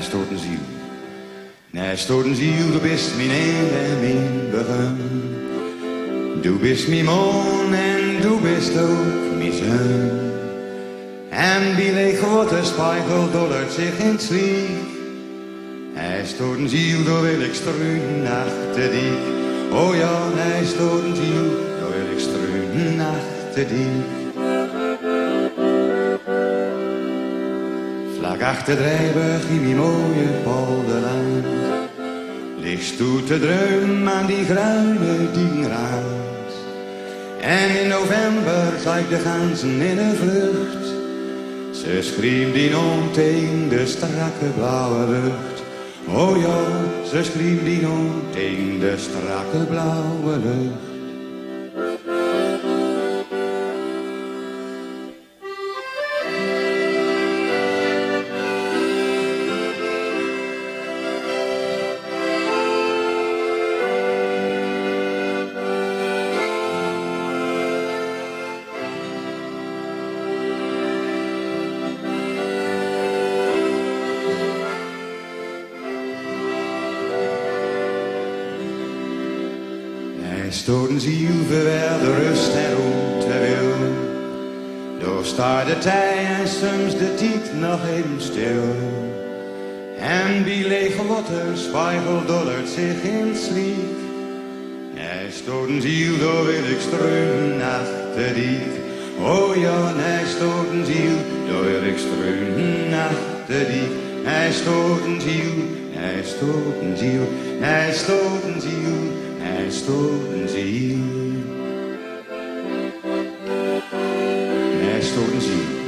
stoort een ziel. Hij stoort een ziel, du bist mijn eind en mijn begin. Du bist mijn man en du bist ook mijn zon. En wie leeg wordt de spiegel dollert zich in het sliek. Hij stoort een ziel, daar wil ik struinen achter die. Oh ja, hij stoort een ziel, daar wil ik struinen achter die. Vlak achter Drijburg in die mooie polderland ligt toe te dreunen aan die gruine diengraad. En in november zag ik de ganzen in een vlucht. Ze schreeuwden om tegen de strakke blauwe lucht. Oh ja, ze schreeuwden om tegen de strakke blauwe lucht. Hij stoort een ziel verwer de rust erom te wil. Door staat de tijd en soms de tijd nog even stil. En die lege water spiegel dollert zich in sliep. Hij stoort een ziel, door wil ik streunen achter die. Oh ja, hij stoort een ziel, door wil ik streunen achter die. Hij stoort een ziel, hij stoort een ziel, hij stoort een ziel. Hij stoort een ziel. Hij stoort een ziel.